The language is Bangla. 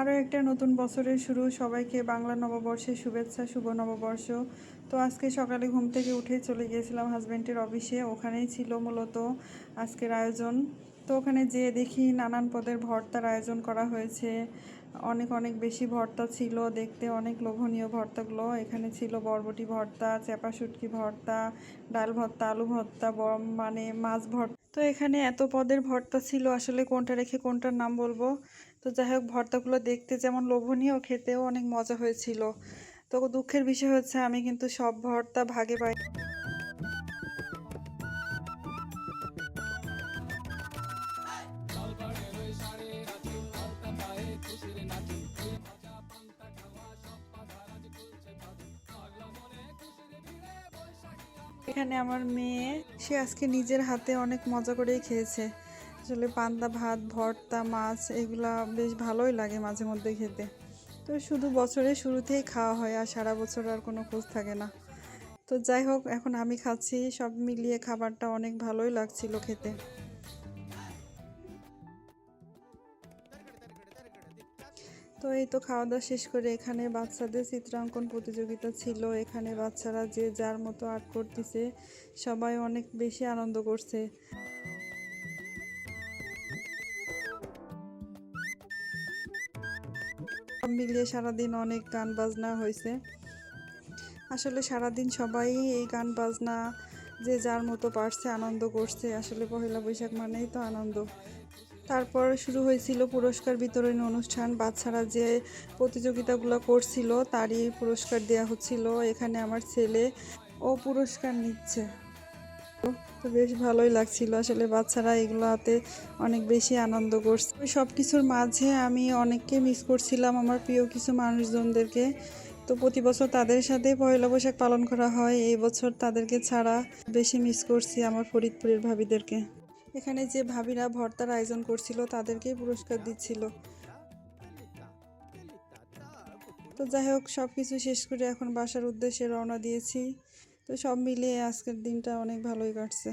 আরও একটা নতুন বছরের শুরু। সবাইকে বাংলা নববর্ষের শুভেচ্ছা, শুভ নববর্ষ। তো আজকে সকালে ঘুম থেকে উঠেই চলে গিয়েছিলাম হাজব্যান্ডের অফিসে। ওখানেই ছিল মূলত আজকের আয়োজন। তো ওখানে যেয়ে দেখি নানান পদের ভর্তার আয়োজন করা হয়েছে। অনেক অনেক বেশি ভর্তা ছিল, দেখতে অনেক লোভনীয় ভর্তাগুলো। এখানে ছিল বরবটি ভর্তা, চাপা শুটকি ভর্তা, ডাল ভর্তা, আলু ভর্তা, মানে মাছ ভর্তা। তো এখানে এত পদের ভর্তা ছিল, আসলে কোনটা রেখে কোনটার নাম বলবো। তো যাই হোক, ভর্তাগুলো দেখতে যেমন লোভনীয়, খেতেও অনেক মজা হয়েছিল। তো দুঃখের বিষয় হচ্ছে আমি কিন্তু সব ভর্তা ভাগে পাই। এখানে আমার মেয়ে, সে আজকে নিজের হাতে অনেক মজা করেই খেয়েছে। আসলে পান্তা ভাত, ভর্তা, মাছ এগুলা বেশ ভালোই লাগে মাঝে মধ্যে খেতে। তো শুধু বছরের শুরুতেই খাওয়া হয়, আর সারা বছর আর কোনো খোঁজ থাকে না। তো যাই হোক, এখন আমি খাচ্ছি। সব মিলিয়ে খাবারটা অনেক ভালোই লাগছিল খেতে। তো এই তো খাওয়া দাওয়া শেষ করে এখানে বাচ্চাদের চিত্রাঙ্কন প্রতিযোগিতা ছিল। এখানে বাচ্চারা যে যার মতো আর্ট করতেছে, সবাই অনেক বেশি আনন্দ করছে। সব মিলিয়ে সারাদিন অনেক গান বাজনা হয়েছে। আসলে সারাদিন সবাই এই গান বাজনা যে যার মতো পারছে আনন্দ করছে। আসলে পহেলা বৈশাখ মানেই তো আনন্দ। তারপর শুরু হয়েছিল পুরস্কার বিতরণী অনুষ্ঠান। বাচ্চারা যে প্রতিযোগিতাগুলো করছিল তারই পুরস্কার দেওয়া হচ্ছিল। এখানে আমার ছেলে, ও পুরস্কার নিচ্ছে। তো বেশ ভালোই লাগছিল। আসলে বাচ্চারা এগুলোতে অনেক বেশি আনন্দ করছে। সব কিছুর মাঝে আমি অনেককে মিস করছিলাম, আমার প্রিয় কিছু মানুষজনদেরকে। তো প্রতি বছর তাদের সাথে পয়লা বৈশাখ পালন করা হয়, এই বছর তাদেরকে ছাড়া বেশি মিস করছি আমার ফরিদপুরের ভাবিদেরকে। এখানে যে ভাবিরা ভর্তার আয়োজন করছিল তাদেরকেই পুরস্কার দিচ্ছিল। তো যাই হোক, সব কিছু শেষ করে এখন বাসার উদ্দেশ্যে রওনা দিয়েছি। তো সব মিলিয়ে আজকের দিনটা অনেক ভালোই কাটছে।